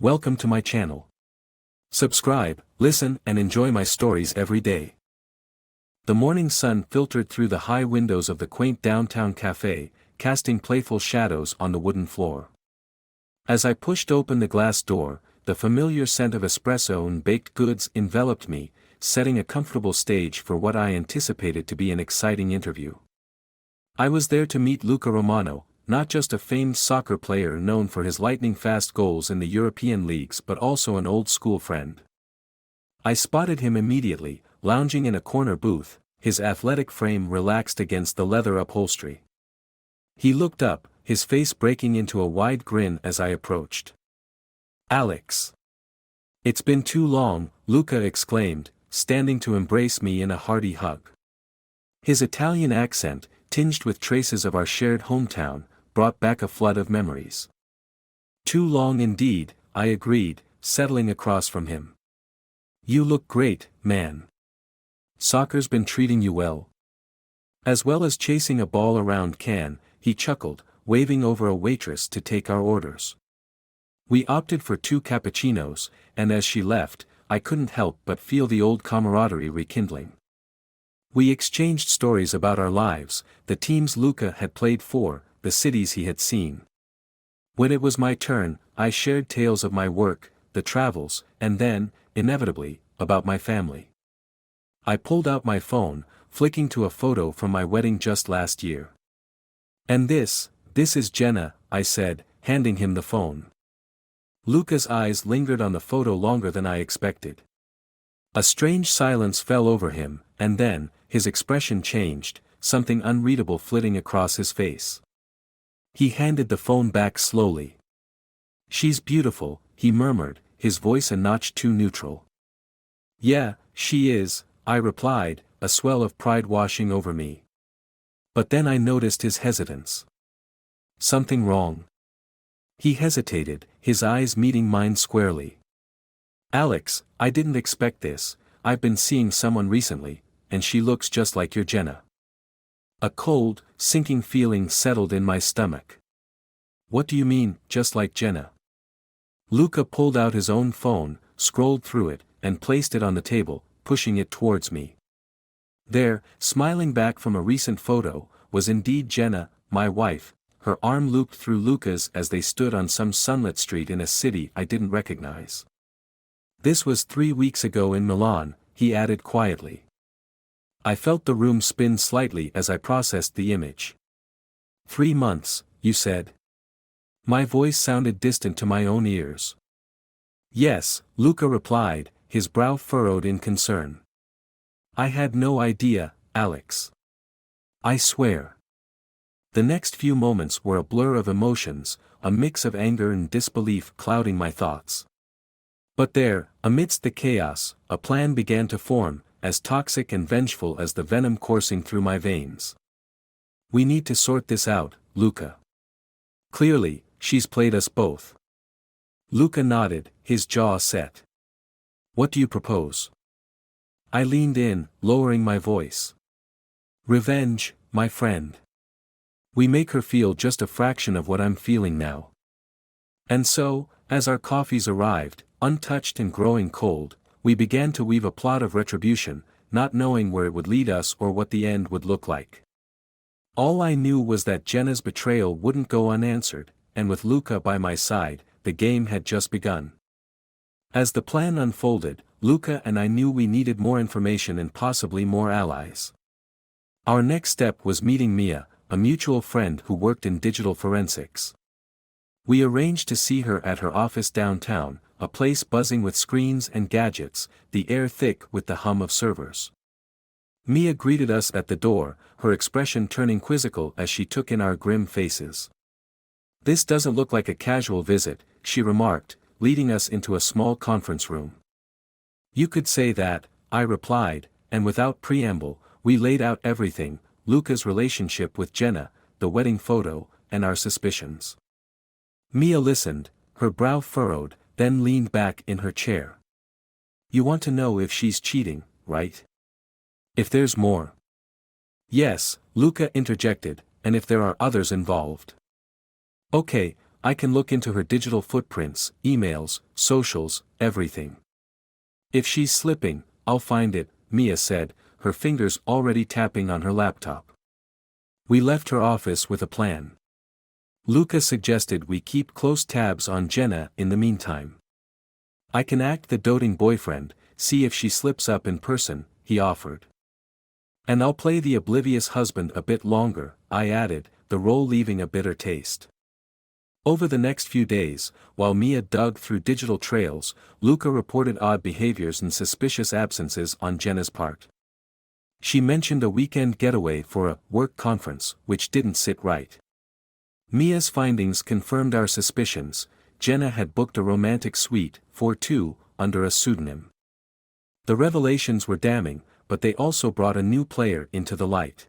Welcome to my channel. Subscribe, listen, and enjoy my stories every day. The morning sun filtered through the high windows of the quaint downtown cafe, casting playful shadows on the wooden floor. As I pushed open the glass door, the familiar scent of espresso and baked goods enveloped me, setting a comfortable stage for what I anticipated to be an exciting interview. I was there to meet Luca Romano, not just a famed soccer player known for his lightning-fast goals in the European leagues but also an old-school friend. I spotted him immediately, lounging in a corner booth, his athletic frame relaxed against the leather upholstery. He looked up, his face breaking into a wide grin as I approached. "Alex! It's been too long," Luca exclaimed, standing to embrace me in a hearty hug. His Italian accent, tinged with traces of our shared hometown, brought back a flood of memories. "Too long indeed," I agreed, settling across from him. "You look great, man. Soccer's been treating you well?" As well as chasing a ball around can, he chuckled, waving over a waitress to take our orders. We opted for 2 cappuccinos, and as she left, I couldn't help but feel the old camaraderie rekindling. We exchanged stories about our lives, the teams Luca had played for, the cities he had seen. When it was my turn, I shared tales of my work, the travels, and then, inevitably, about my family. I pulled out my phone, flicking to a photo from my wedding just last year. "And this is Jenna," I said, handing him the phone. Luca's eyes lingered on the photo longer than I expected. A strange silence fell over him, and then, his expression changed, something unreadable flitting across his face. He handed the phone back slowly. "She's beautiful," he murmured, his voice a notch too neutral. "Yeah, she is," I replied, a swell of pride washing over me. But then I noticed his hesitance. "Something wrong?" He hesitated, his eyes meeting mine squarely. "Alex, I didn't expect this. I've been seeing someone recently, and she looks just like your Jenna." A cold, sinking feeling settled in my stomach. "What do you mean, just like Jenna?" Luca pulled out his own phone, scrolled through it, and placed it on the table, pushing it towards me. There, smiling back from a recent photo, was indeed Jenna, my wife, her arm looped through Luca's as they stood on some sunlit street in a city I didn't recognize. "This was 3 weeks ago in Milan," he added quietly. I felt the room spin slightly as I processed the image. 3 months, you said?" My voice sounded distant to my own ears. "Yes," Luca replied, his brow furrowed in concern. "I had no idea, Alex. I swear." The next few moments were a blur of emotions, a mix of anger and disbelief clouding my thoughts. But there, amidst the chaos, a plan began to form, as toxic and vengeful as the venom coursing through my veins. "We need to sort this out, Luca. Clearly, she's played us both." Luca nodded, his jaw set. "What do you propose?" I leaned in, lowering my voice. "Revenge, my friend. We make her feel just a fraction of what I'm feeling now." And so, as our coffees arrived, untouched and growing cold, we began to weave a plot of retribution, not knowing where it would lead us or what the end would look like. All I knew was that Jenna's betrayal wouldn't go unanswered, and with Luca by my side, the game had just begun. As the plan unfolded, Luca and I knew we needed more information and possibly more allies. Our next step was meeting Mia, a mutual friend who worked in digital forensics. We arranged to see her at her office downtown, a place buzzing with screens and gadgets, the air thick with the hum of servers. Mia greeted us at the door, her expression turning quizzical as she took in our grim faces. "This doesn't look like a casual visit," she remarked, leading us into a small conference room. "You could say that," I replied, and without preamble, we laid out everything, Luca's relationship with Jenna, the wedding photo, and our suspicions. Mia listened, her brow furrowed, then leaned back in her chair. "You want to know if she's cheating, right? If there's more?" "Yes," Luca interjected, "and if there are others involved." "Okay, I can look into her digital footprints, emails, socials, everything. If she's slipping, I'll find it, Mia said, her fingers already tapping on her laptop. We left her office with a plan. Luca suggested we keep close tabs on Jenna in the meantime. I can act the doting boyfriend, see if she slips up in person, he offered. And I'll play the oblivious husband a bit longer, I added, the role leaving a bitter taste. Over the next few days, while Mia dug through digital trails, Luca reported odd behaviors and suspicious absences on Jenna's part. She mentioned a weekend getaway for a work conference, which didn't sit right. Mia's findings confirmed our suspicions. Jenna had booked a romantic suite, for two, under a pseudonym. The revelations were damning, but they also brought a new player into the light.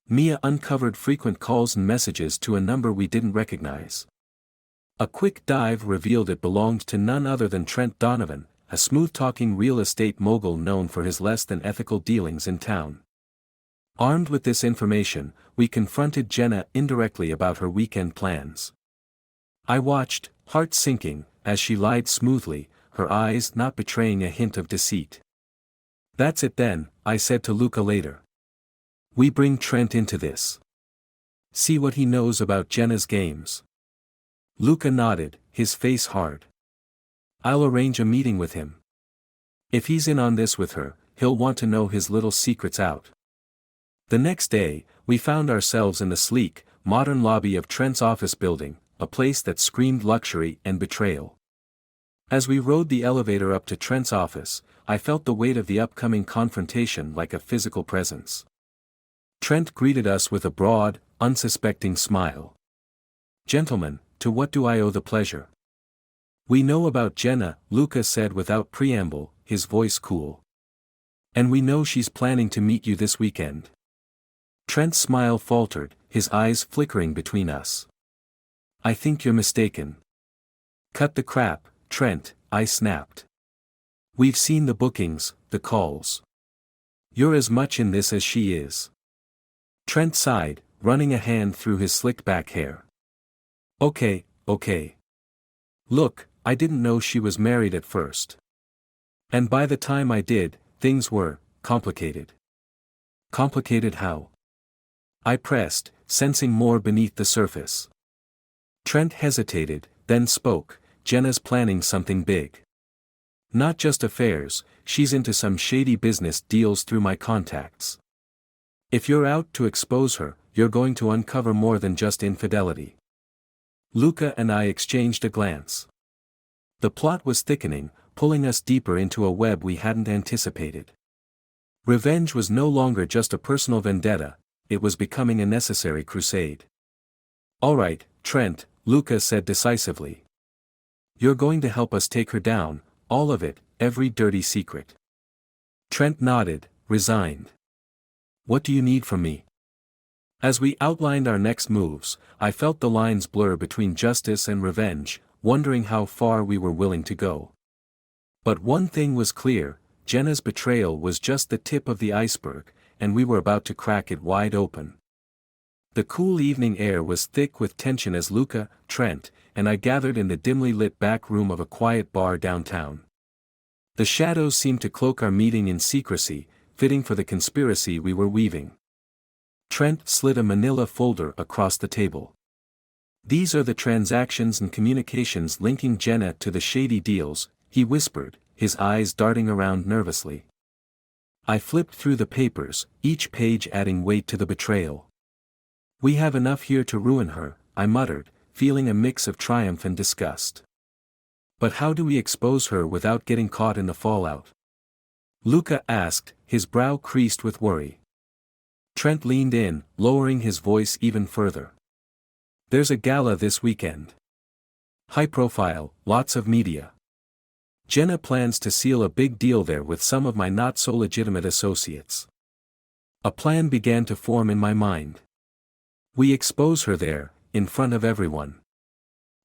Mia uncovered frequent calls and messages to a number we didn't recognize. A quick dive revealed it belonged to none other than Trent Donovan, a smooth-talking real estate mogul known for his less-than-ethical dealings in town. Armed with this information, we confronted Jenna indirectly about her weekend plans. I watched, heart sinking, as she lied smoothly, her eyes not betraying a hint of deceit. That's it then, I said to Luca later. We bring Trent into this. See what he knows about Jenna's games. Luca nodded, his face hard. I'll arrange a meeting with him. If he's in on this with her, he'll want to know his little secrets out. The next day, we found ourselves in the sleek, modern lobby of Trent's office building, a place that screamed luxury and betrayal. As we rode the elevator up to Trent's office, I felt the weight of the upcoming confrontation like a physical presence. Trent greeted us with a broad, unsuspecting smile. Gentlemen, to what do I owe the pleasure? We know about Jenna, Luca said without preamble, his voice cool. And we know she's planning to meet you this weekend. Trent's smile faltered, his eyes flickering between us. I think you're mistaken. Cut the crap, Trent, I snapped. We've seen the bookings, the calls. You're as much in this as she is. Trent sighed, running a hand through his slicked back hair. Okay. Look, I didn't know she was married at first. And by the time I did, things were complicated. Complicated how? I pressed, sensing more beneath the surface. Trent hesitated, then spoke. Jenna's planning something big. Not just affairs, she's into some shady business deals through my contacts. If you're out to expose her, you're going to uncover more than just infidelity. Luca and I exchanged a glance. The plot was thickening, pulling us deeper into a web we hadn't anticipated. Revenge was no longer just a personal vendetta, it was becoming a necessary crusade. All right, Trent, Luca said decisively. You're going to help us take her down, all of it, every dirty secret. Trent nodded, resigned. What do you need from me? As we outlined our next moves, I felt the lines blur between justice and revenge, wondering how far we were willing to go. But one thing was clear, Jenna's betrayal was just the tip of the iceberg, and we were about to crack it wide open. The cool evening air was thick with tension as Luca, Trent, and I gathered in the dimly lit back room of a quiet bar downtown. The shadows seemed to cloak our meeting in secrecy, fitting for the conspiracy we were weaving. Trent slid a manila folder across the table. These are the transactions and communications linking Jenna to the shady deals, he whispered, his eyes darting around nervously. I flipped through the papers, each page adding weight to the betrayal. We have enough here to ruin her, I muttered, feeling a mix of triumph and disgust. But how do we expose her without getting caught in the fallout? Luca asked, his brow creased with worry. Trent leaned in, lowering his voice even further. There's a gala this weekend. High profile, lots of media. Jenna plans to seal a big deal there with some of my not-so-legitimate associates. A plan began to form in my mind. We expose her there, in front of everyone.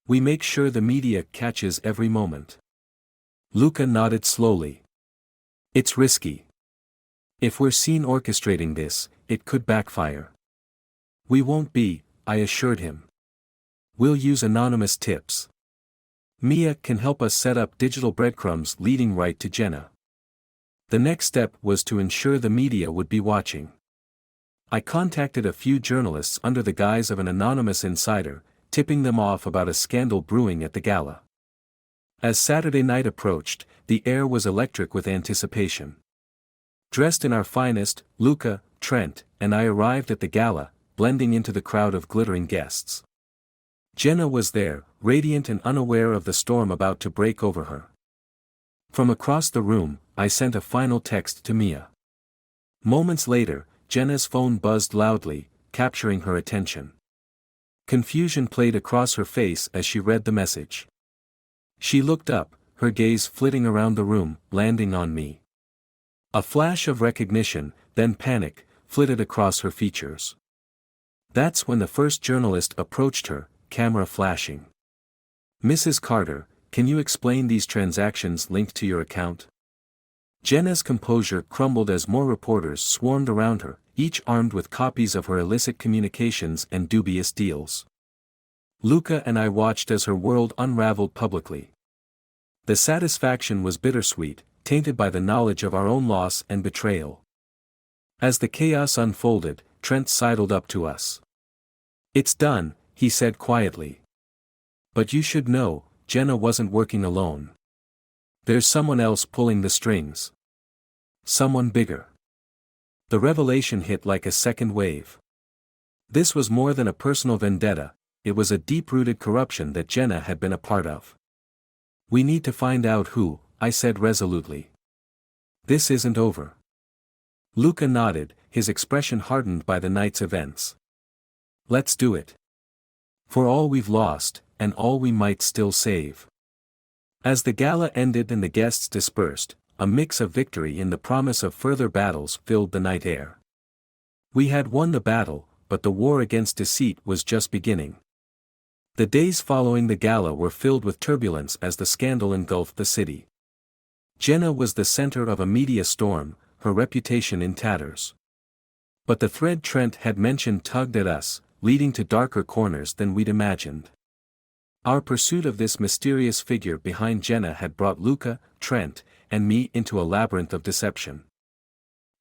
We make sure the media catches every moment. Luca nodded slowly. It's risky. If we're seen orchestrating this, it could backfire. We won't be, I assured him. We'll use anonymous tips. Mia can help us set up digital breadcrumbs leading right to Jenna. The next step was to ensure the media would be watching. I contacted a few journalists under the guise of an anonymous insider, tipping them off about a scandal brewing at the gala. As Saturday night approached, the air was electric with anticipation. Dressed in our finest, Luca, Trent, and I arrived at the gala, blending into the crowd of glittering guests. Jenna was there, radiant and unaware of the storm about to break over her. From across the room, I sent a final text to Mia. Moments later, Jenna's phone buzzed loudly, capturing her attention. Confusion played across her face as she read the message. She looked up, her gaze flitting around the room, landing on me. A flash of recognition, then panic, flitted across her features. That's when the first journalist approached her, camera flashing. "Mrs. Carter, can you explain these transactions linked to your account?" Jenna's composure crumbled as more reporters swarmed around her, each armed with copies of her illicit communications and dubious deals. Luca and I watched as her world unraveled publicly. The satisfaction was bittersweet, tainted by the knowledge of our own loss and betrayal. As the chaos unfolded, Trent sidled up to us. "It's done," he said quietly. "But you should know, Jenna wasn't working alone. There's someone else pulling the strings. Someone bigger." The revelation hit like a second wave. This was more than a personal vendetta, it was a deep-rooted corruption that Jenna had been a part of. "We need to find out who," I said resolutely. "This isn't over." Luca nodded, his expression hardened by the night's events. "Let's do it. For all we've lost, and all we might still save." As the gala ended and the guests dispersed, a mix of victory and the promise of further battles filled the night air. We had won the battle, but the war against deceit was just beginning. The days following the gala were filled with turbulence as the scandal engulfed the city. Jenna was the center of a media storm, her reputation in tatters. But the thread Trent had mentioned tugged at us, leading to darker corners than we'd imagined. Our pursuit of this mysterious figure behind Jenna had brought Luca, Trent, and me into a labyrinth of deception.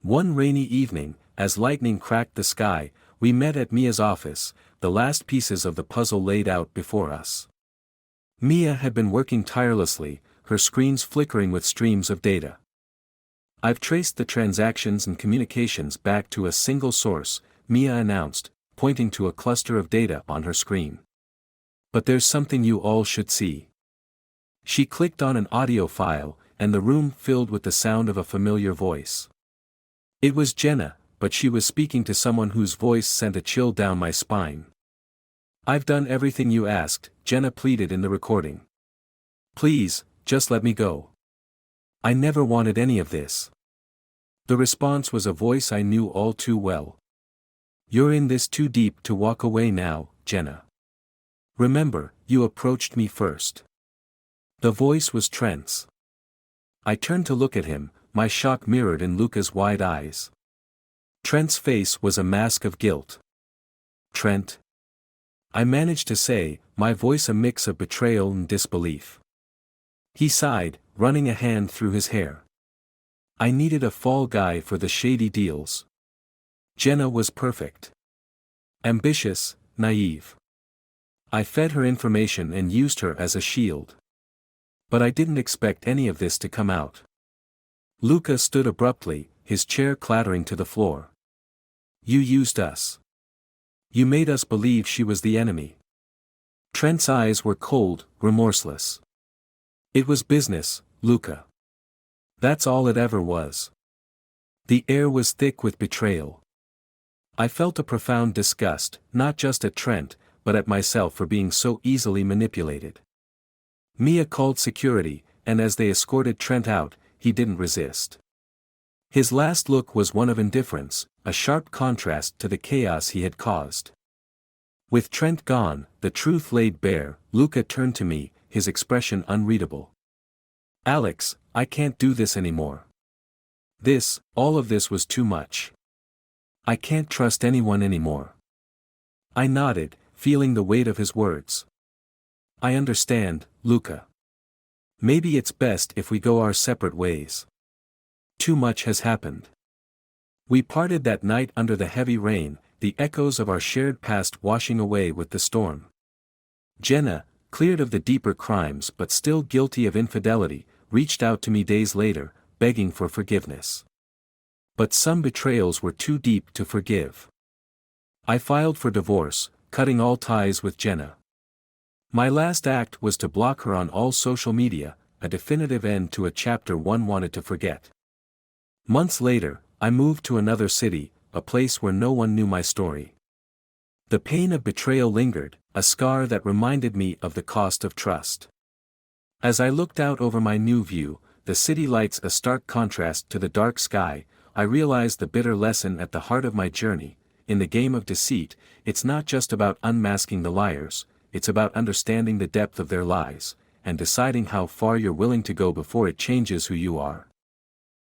One rainy evening, as lightning cracked the sky, we met at Mia's office, the last pieces of the puzzle laid out before us. Mia had been working tirelessly, her screens flickering with streams of data. "I've traced the transactions and communications back to a single source," Mia announced, pointing to a cluster of data on her screen. "But there's something you all should see." She clicked on an audio file, and the room filled with the sound of a familiar voice. It was Jenna, but she was speaking to someone whose voice sent a chill down my spine. "I've done everything you asked," Jenna pleaded in the recording. "Please, just let me go. I never wanted any of this." The response was a voice I knew all too well. "You're in this too deep to walk away now, Jenna. Remember, you approached me first." The voice was Trent's. I turned to look at him, my shock mirrored in Luca's wide eyes. Trent's face was a mask of guilt. "Trent?" I managed to say, my voice a mix of betrayal and disbelief. He sighed, running a hand through his hair. "I needed a fall guy for the shady deals. Jenna was perfect. Ambitious, naive. I fed her information and used her as a shield. But I didn't expect any of this to come out." Luca stood abruptly, his chair clattering to the floor. "You used us. You made us believe she was the enemy." Trent's eyes were cold, remorseless. "It was business, Luca. That's all it ever was." The air was thick with betrayal. I felt a profound disgust, not just at Trent, but at myself for being so easily manipulated. Mia called security, and as they escorted Trent out, he didn't resist. His last look was one of indifference, a sharp contrast to the chaos he had caused. With Trent gone, the truth laid bare. Luca turned to me, his expression unreadable. "Alex, I can't do this anymore. All of this was too much. I can't trust anyone anymore." I nodded, feeling the weight of his words. I understand, Luca. Maybe it's best if we go our separate ways. Too much has happened. We parted that night under the heavy rain, the echoes of our shared past washing away with the storm. Jenna, cleared of the deeper crimes but still guilty of infidelity, reached out to me days later, begging for forgiveness. But some betrayals were too deep to forgive. I filed for divorce, cutting all ties with Jenna. My last act was to block her on all social media, a definitive end to a chapter one wanted to forget. Months later, I moved to another city, a place where no one knew my story. The pain of betrayal lingered, a scar that reminded me of the cost of trust. As I looked out over my new view, the city lights a stark contrast to the dark sky, I realized the bitter lesson at the heart of my journey. In the game of deceit, it's not just about unmasking the liars, it's about understanding the depth of their lies, and deciding how far you're willing to go before it changes who you are.